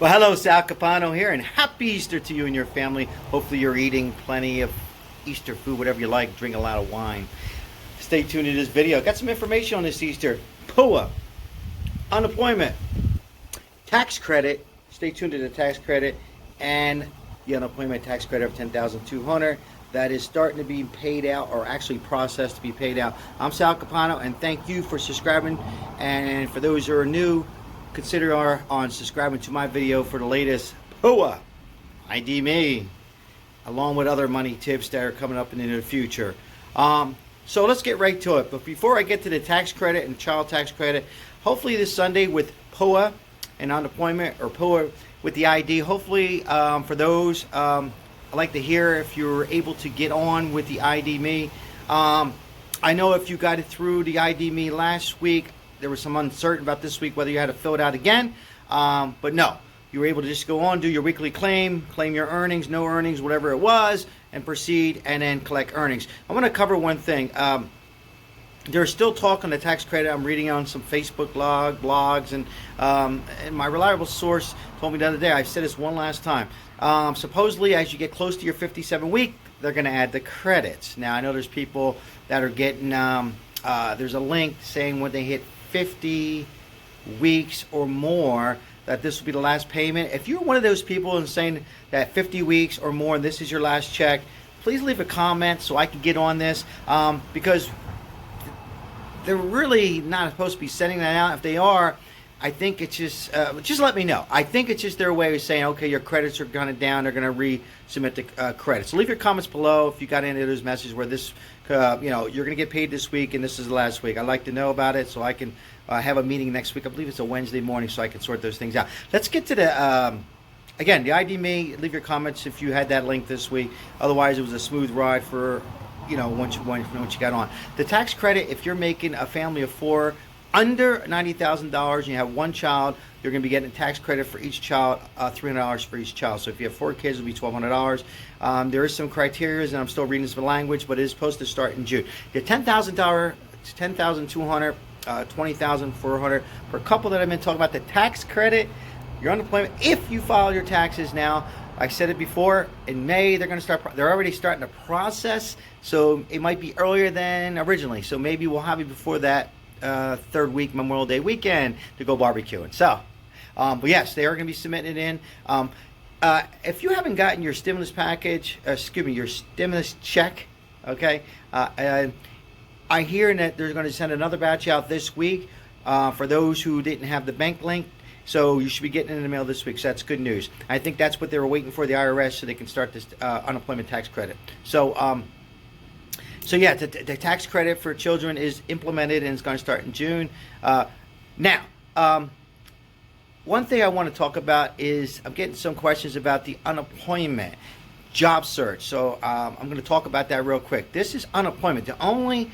Well, hello, Sal Capano here, and happy Easter to you and your family. Hopefully you're eating plenty of Easter food, whatever you like, drink a lot of wine. Stay tuned to this video. Got some information on this Easter. PUA, unemployment, tax credit. Stay tuned to the tax credit and the unemployment tax credit of $10,200. That is starting to be paid out, or actually processed to be paid out. I'm Sal Capano, and thank you for subscribing. And for those who are new, consider on subscribing to my video for the latest PUA, ID me, along with other money tips that are coming up in the near future. So let's get right to it. But before I get to the tax credit and child tax credit, hopefully this Sunday with PUA and unemployment, or PUA with the ID, hopefully for those, I'd like to hear if you're able to get on with the ID me. I know if you got it through the ID me last week, there was some uncertainty about this week whether you had to fill it out again, but no, you were able to just go on, do your weekly claim your earnings, no earnings, whatever it was, and proceed, and then collect earnings. I'm going to cover one thing. There's still talk on the tax credit. I'm reading on some Facebook blogs, and my reliable source told me the other day, I've said this one last time, supposedly as you get close to your 57 week, they're going to add the credits. Now I know there's people that are getting, there's a link saying when they hit 50 weeks or more that this will be the last payment. If you're one of those people and saying that 50 weeks or more and this is your last check, please leave a comment so I can get on this, because they're really not supposed to be sending that out. If they are, I think it's just let me know. I think it's just their way of saying, okay, your credits are going down, they're going to resubmit the credits. So leave your comments below if you got any of those messages where this, you're going to get paid this week and this is the last week. I'd like to know about it so I can have a meeting next week. I believe it's a Wednesday morning, so I can sort those things out. Let's get to the, again, the ID me. Leave your comments if you had that link this week. Otherwise, it was a smooth ride for, once you got on. The tax credit, if you're making a family of 4, under $90,000 and you have one child, you're going to be getting a tax credit for each child, $300 for each child. So if you have 4 kids, it'll be $1,200. There is some criteria, and I'm still reading some language, but it is supposed to start in June. The $10,000, $10,200, $20,400 per couple that I've been talking about. The tax credit, your unemployment, if you file your taxes now. I said it before, in May they're going to start. They're already starting the process, so it might be earlier than originally. So maybe we'll have it before that third week, Memorial Day weekend, to go barbecuing. So, but yes, they are going to be submitting it in. If you haven't gotten your stimulus package, your stimulus check, okay, I hear that they're going to send another batch out this week for those who didn't have the bank link. So you should be getting it in the mail this week. So that's good news. I think that's what they were waiting for, the IRS, so they can start this unemployment tax credit. So, so yeah, the tax credit for children is implemented and it's going to start in June. Now, one thing I want to talk about is I'm getting some questions about the unemployment job search. So I'm going to talk about that real quick. This is unemployment. The only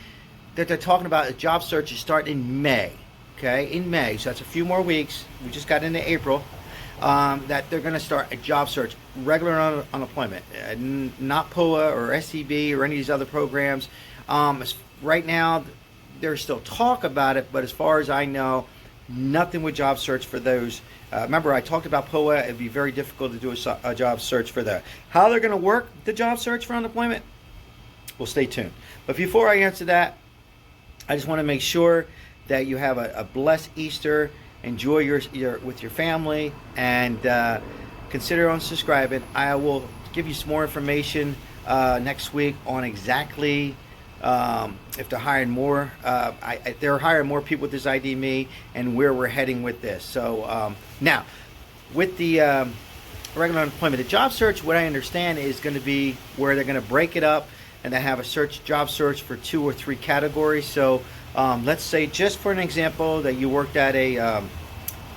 that they're talking about is job search is starting in May. Okay, in May. So that's a few more weeks. We just got into April. That they're going to start a job search, regular unemployment, not PUA or SCB or any of these other programs. Right now, there's still talk about it, but as far as I know, nothing with job search for those. Remember, I talked about PUA. It'd be very difficult to do a job search for that. How they're going to work the job search for unemployment? Well, stay tuned. But before I answer that, I just want to make sure that you have a blessed Easter. Enjoy your with your family, and consider on subscribing. I will give you some more information next week on exactly if they're hiring more. They're hiring more people with this ID me, and where we're heading with this. So now, with the regular unemployment, the job search, what I understand is going to be where they're going to break it up, and they have a job search for 2 or 3 categories. So let's say, just for an example, that you worked at a,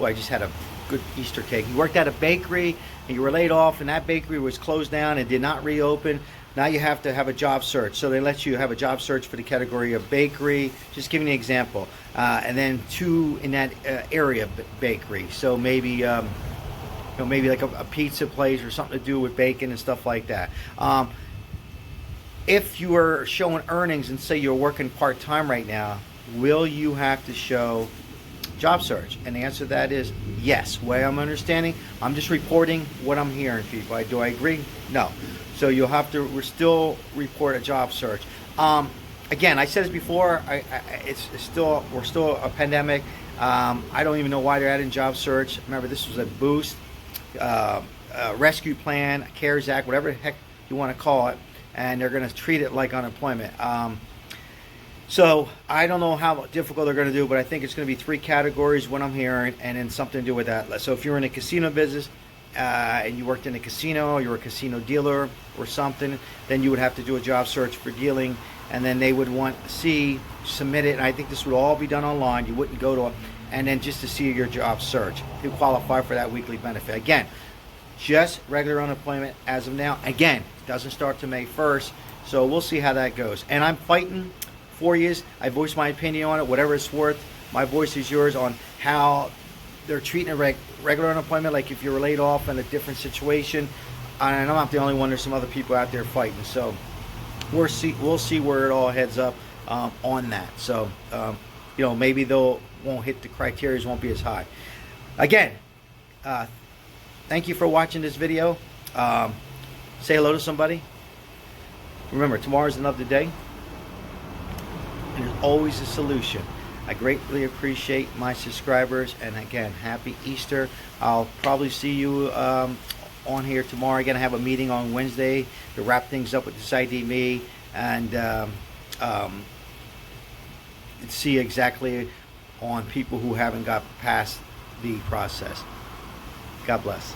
I just had a good Easter cake. You worked at a bakery and you were laid off, and that bakery was closed down and did not reopen. Now you have to have a job search. So they let you have a job search for the category of bakery. Just giving you an example. And then 2 in that area bakery. So maybe, maybe like a pizza place or something to do with bacon and stuff like that. If you are showing earnings and say you're working part-time right now, will you have to show job search? And the answer to that is yes. Way I'm understanding, I'm just reporting what I'm hearing, people. Do I agree? No. So you'll have to, we're still report a job search. Again, I said this before, we're still a pandemic. I don't even know why they're adding job search. Remember, this was a boost, rescue plan, CARES Act, whatever the heck you want to call it, and they're going to treat it like unemployment. So I don't know how difficult they're going to do, but I think it's going to be 3 categories, what I'm hearing, and then something to do with that. So if you're in a casino business and you worked in a casino, you're a casino dealer or something, then you would have to do a job search for dealing, and then they would want to see, submit it, and I think this would all be done online. You wouldn't go to a, and then just to see your job search to qualify for that weekly benefit. Again, just regular unemployment as of now. Again, it doesn't start to May 1st, so we'll see how that goes. And I'm fighting for you. I voiced my opinion on it, whatever it's worth. My voice is yours on how they're treating regular unemployment like if you're laid off in a different situation. And I'm not the only one. There's some other people out there fighting. So we'll see where it all heads up on that. So you know, maybe they'll won't hit the criteria, won't be as high. Again, thank you for watching this video. Say hello to somebody. Remember, tomorrow's another day. And there's always a solution. I greatly appreciate my subscribers, and again, happy Easter. I'll probably see you on here tomorrow. Again, I have a meeting on Wednesday to wrap things up with this ID.me and see exactly on people who haven't got past the process. God bless.